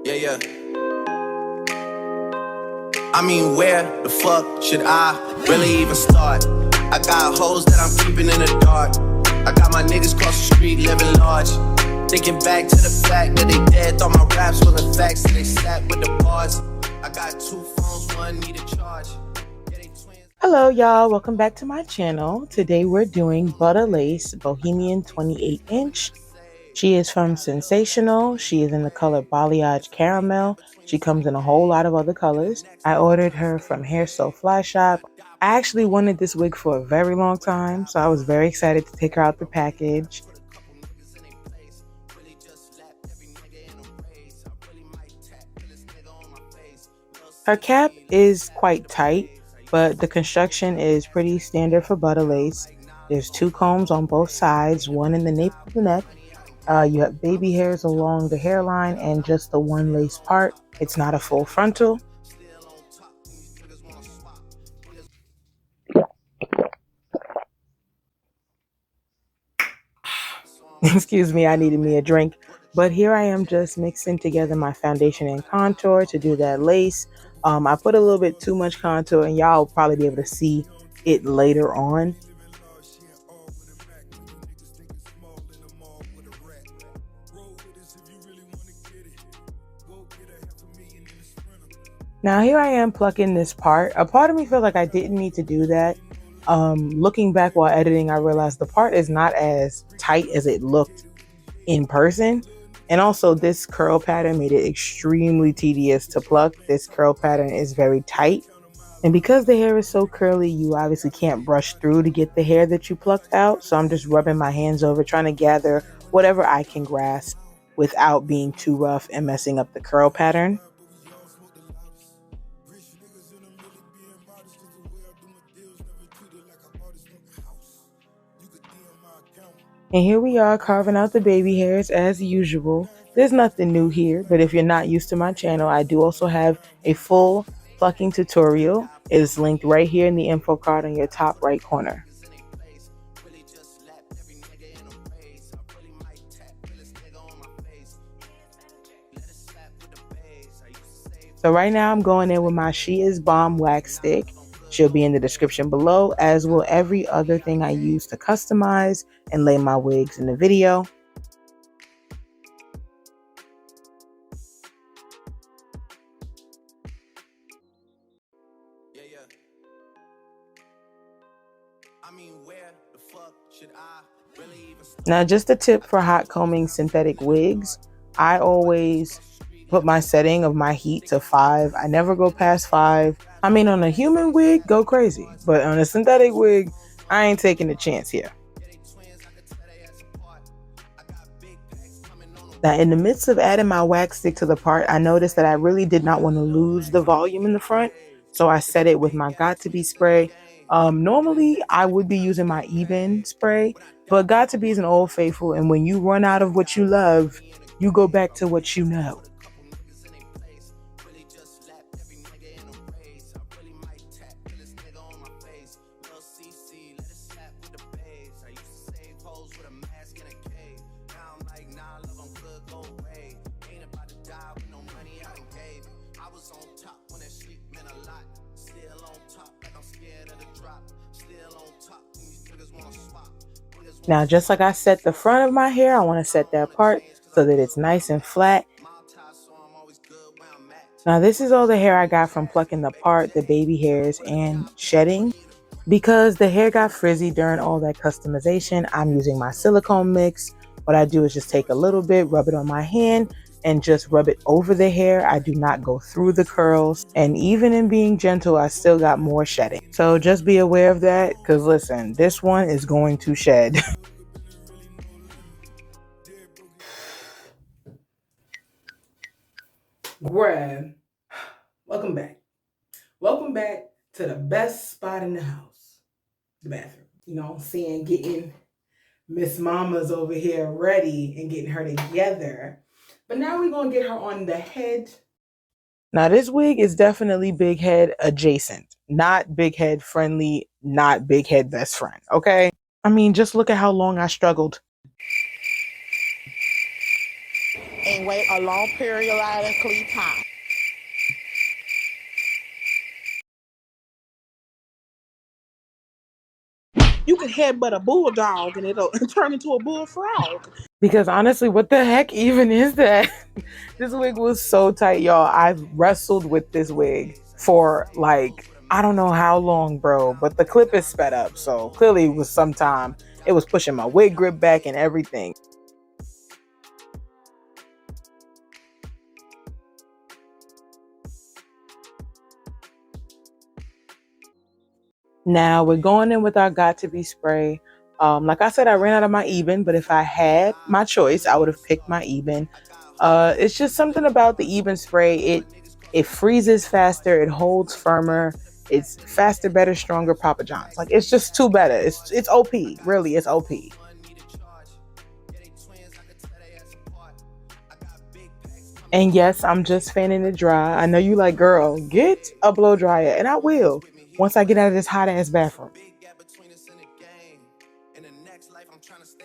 Yeah, yeah. I mean, where the fuck should I really even start? I got hoes that I'm keeping in the dark. I got my niggas cross the street living large. Thinking back to the fact that they dead, thought my raps wasn't facts, so they sat with the bars. I got 2 phones, one need a charge. Hello y'all, welcome back to my channel. Today we're doing Butta Lace Bohemian 28-inch. She is from Sensational. She is in the color Balayage Caramel. She comes in a whole lot of other colors. I ordered her from Hair So Fly Shop. I actually wanted this wig for a very long time, so I was very excited to take her out the package. Her cap is quite tight, but the construction is pretty standard for Butta Lace. There's 2 combs on both sides, one in the nape of the neck. You have baby hairs along the hairline and just the one lace part. It's not a full frontal. Excuse me, I needed me a drink. But here I am just mixing together my foundation and contour to do that lace. I put a little bit too much contour and y'all will probably be able to see it later on. Now here I am plucking this part. A part of me feels like I didn't need to do that. Looking back while editing, I realized the part is not as tight as it looked in person. And also this curl pattern made it extremely tedious to pluck. This curl pattern is very tight. And because the hair is so curly, you obviously can't brush through to get the hair that you plucked out. So I'm just rubbing my hands over, trying to gather whatever I can grasp without being too rough and messing up the curl pattern. And here we are carving out the baby hairs as usual. There's nothing new here, but if you're not used to my channel, I do also have a full plucking tutorial. It is linked right here in the info card on your top right corner. So right now I'm going in with my She Is Bomb wax stick. She'll be in the description below, as will every other thing I use to customize and lay my wigs in the video. Now, just a tip for hot combing synthetic wigs. I always put my setting of my heat to 5. I never go past 5. I mean, on a human wig, go crazy. But on a synthetic wig, I ain't taking a chance here. Now, in the midst of adding my wax stick to the part, I noticed that I really did not want to lose the volume in the front. So I set it with my Got To Be spray. Normally, I would be using my Even spray, but Got To Be is an old faithful. And when you run out of what you love, you go back to what you know. Now, just like I set the front of my hair, I want to set that part so that it's nice and flat. Now, this is all the hair I got from plucking the part, the baby hairs, and shedding. Because the hair got frizzy during all that customization, I'm using my silicone mix. What I do is just take a little bit, rub it on my hand, and just rub it over the hair. I do not go through the curls. And even in being gentle, I still got more shedding. So just be aware of that, because listen, this one is going to shed. Grab. Welcome back. Welcome back to the best spot in the house, the bathroom. You know what I'm saying? Getting Miss Mama's over here ready and getting her together. But now we're going to get her on the head. Now this wig is definitely big head adjacent, not big head friendly, not big head best friend, okay? I mean, just look at how long I struggled. And wait a long periodically time. You can headbutt a bulldog and it'll turn into a bullfrog. Because honestly, what the heck even is that? This wig was so tight, y'all. I've wrestled with this wig for like, I don't know how long, bro, but the clip is sped up. So clearly it was some time. It was pushing my wig grip back and everything. Now we're going in with our Got To Be spray. Like I said, I ran out of my Eben, but if I had my choice, I would have picked my Eben. It's just something about the Eben spray. It freezes faster, it holds firmer, it's faster, better, stronger, Papa John's. Like it's just too better. It's OP. Really, it's OP. And yes, I'm just fanning it dry. I know you like, girl, get a blow dryer, and I will once I get out of this hot ass bathroom.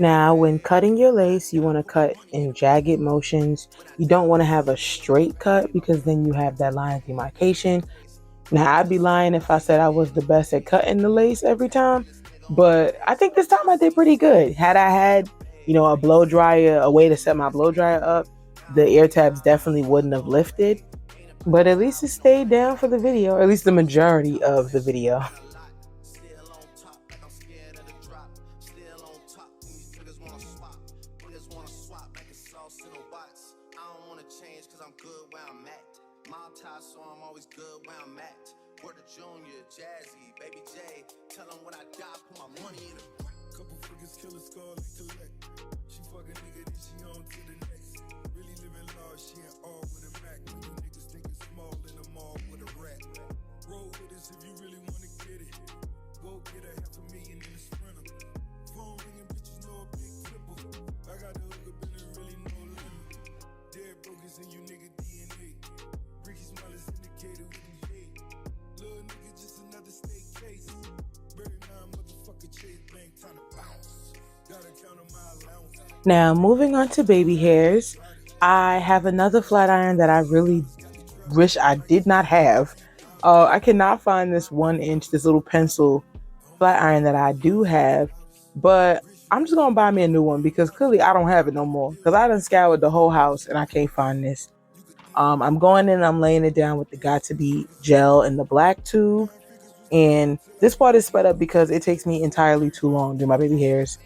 Now, when cutting your lace, you want to cut in jagged motions. You don't want to have a straight cut because then you have that line of demarcation. Now, I'd be lying if I said I was the best at cutting the lace every time, but I think this time I did pretty good. Had I had, a blow dryer, a way to set my blow dryer up, the ear tabs definitely wouldn't have lifted. But at least it stayed down for the video, or at least the majority of the video. Now, moving on to baby hairs, I have another flat iron that I really wish I did not have. I cannot find this 1 inch, this little pencil flat iron that I do have, but I'm just gonna buy me a new one because clearly I don't have it no more because I done scoured the whole house and I can't find this. I'm going in and I'm laying it down with the Got To Be gel in the black tube, and this part is sped up because it takes me entirely too long to do my baby hairs.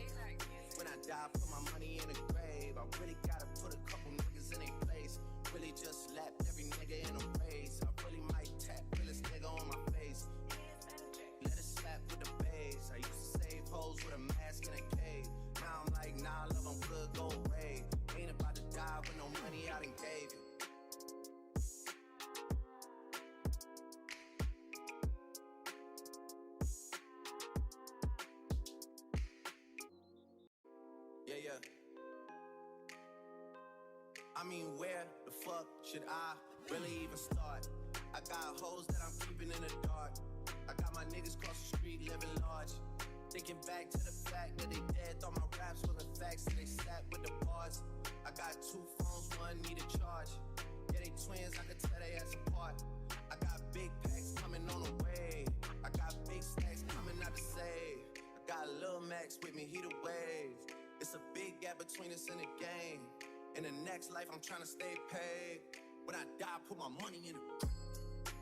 I mean, where the fuck should I really even start? I got hoes that I'm keeping in the dark. I got my niggas across the street living large. Thinking back to the fact that they dead, thought my raps wasn't facts, so they sat with the bars. I got 2 phones, one need a charge. Yeah, they twins, I could tell they ass apart. I got big packs coming on the way. I got big stacks coming out to save. I got Lil Max with me, he the wave. It's a big gap between us in the game. In the next life, I'm trying to stay paid. When I die, put my money in it.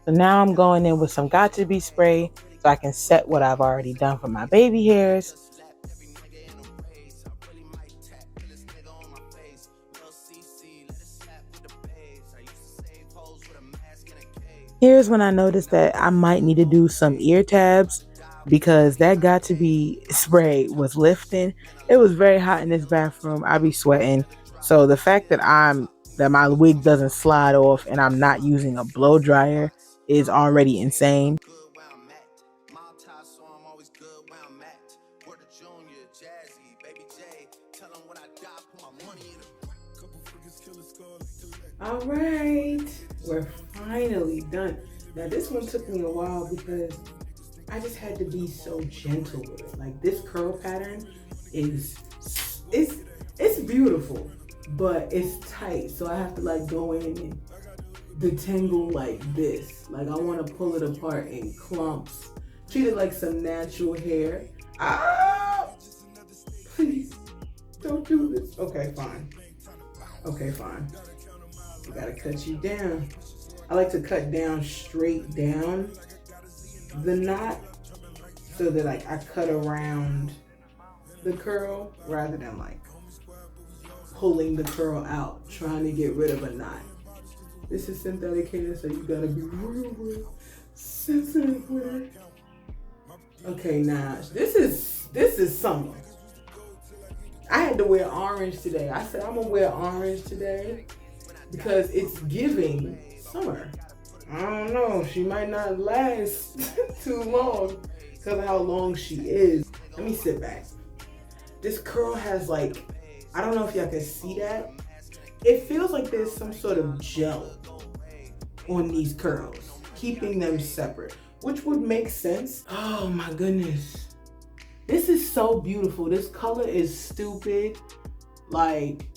So now I'm going in with some Got To Be spray so I can set what I've already done for my baby hairs. Here's when I noticed that I might need to do some ear tabs because that Got To Be spray was lifting. It was very hot in this bathroom. I be sweating. So the fact that my wig doesn't slide off and I'm not using a blow dryer is already insane. All right, we're finally done. Now this one took me a while because I just had to be so gentle with it. Like this curl pattern is it's beautiful, but it's tight, so I have to like go in and detangle like this. Like I want to pull it apart in clumps, treat it like some natural hair. Ah! Please don't do this. Okay, fine. Okay, fine. I gotta cut you down. I like to cut down straight down the knot so that like I cut around the curl rather than like pulling the curl out, trying to get rid of a knot. This is synthetic hair, so you gotta be real sensitive with it. Okay, now this is summer. I had to wear orange today. I said I'm gonna wear orange today because it's giving summer. I don't know, she might not last too long because of how long she is. Let me sit back. This curl has like, I don't know if y'all can see that. It feels like there's some sort of gel on these curls, keeping them separate, which would make sense. Oh my goodness. This is so beautiful. This color is stupid. Like,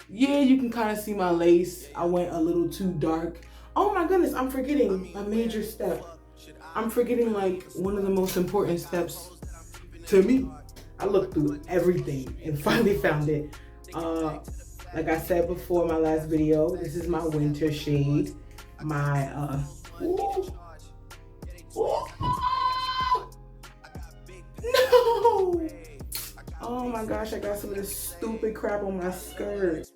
yeah, you can kind of see my lace. I went a little too dark. Oh my goodness, I'm forgetting a major step. I'm forgetting like one of the most important steps to me. I looked through everything and finally found it. Like I said before, my last video, this is my winter shade. My, no! Oh my gosh, I got some of this stupid crap on my skirt.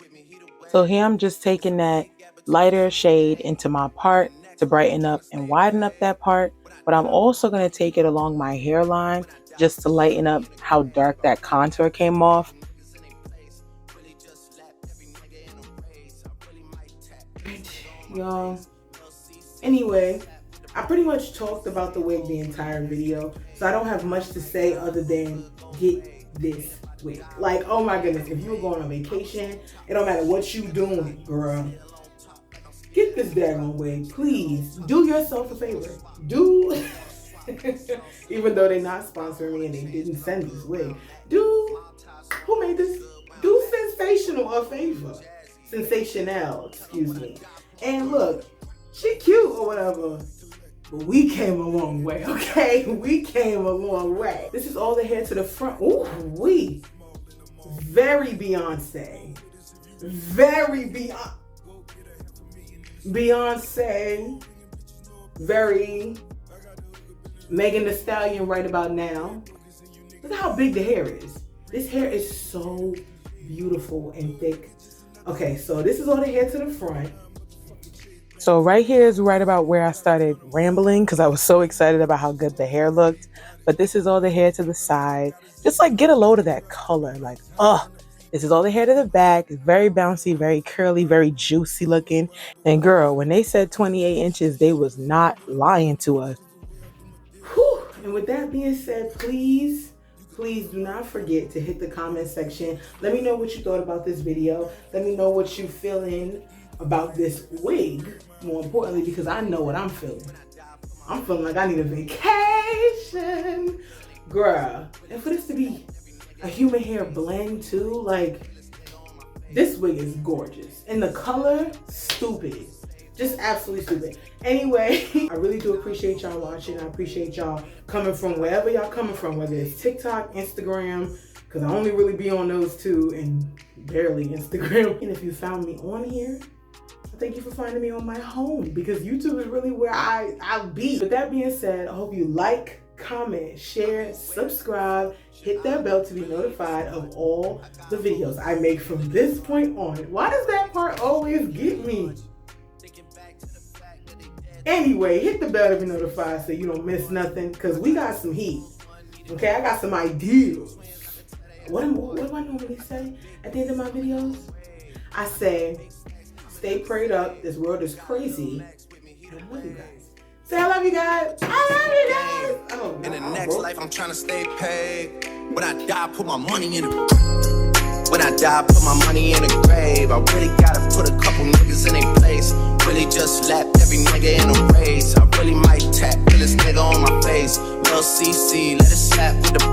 So here I'm just taking that lighter shade into my part to brighten up and widen up that part. But I'm also going to take it along my hairline just to lighten up how dark that contour came off. Y'all, anyway, I pretty much talked about the wig the entire video, so I don't have much to say other than get this wig. Like, oh my goodness, if you were going on vacation, it don't matter what you doing, girl, get this daggone wig. Please do yourself a favor. Do even though they're not sponsoring me and they didn't send this wig, who made this? Do Sensational a favor. Sensational, excuse me. And look, she cute or whatever, but we came a long way, okay? We came a long way. This is all the hair to the front. Ooh, very Beyonce. Very Beyonce. Very Megan Thee Stallion right about now. Look at how big the hair is. This hair is so beautiful and thick. Okay, so this is all the hair to the front. So right here is right about where I started rambling because I was so excited about how good the hair looked. But this is all the hair to the side. Just like get a load of that color. Like, this is all the hair to the back. It's very bouncy, very curly, very juicy looking. And girl, when they said 28 inches, they was not lying to us. Whew. And with that being said, please do not forget to hit the comment section. Let me know what you thought about this video. Let me know what you feeling about this wig, more importantly, because I know what I'm feeling. I'm feeling like I need a vacation, girl. And for this to be a human hair blend too, like, this wig is gorgeous. And the color, stupid. Just absolutely stupid. Anyway, I really do appreciate y'all watching. I appreciate y'all coming from wherever y'all coming from, whether it's TikTok, Instagram, because I only really be on those two and barely Instagram. And if you found me on here, thank you for finding me on my home, because YouTube is really where I'll be. With that being said, I hope you like, comment, share, subscribe, hit that bell to be notified of all the videos I make from this point on. Why does that part always get me? Anyway, hit the bell to be notified so you don't miss nothing, because we got some heat. Okay, I got some ideas. What do I normally say at the end of my videos? I say, stay prayed up. This world is crazy. And I love you guys. Say I love you guys. I love you guys. Oh, in the next life, I'm trying to stay paid. When I die, put my money in the. When I die, put my money in the grave. I really gotta put a couple niggas in their place. Really just slap every nigga in a race. I really might tap this nigga on my face. Lil CC, let it slap with the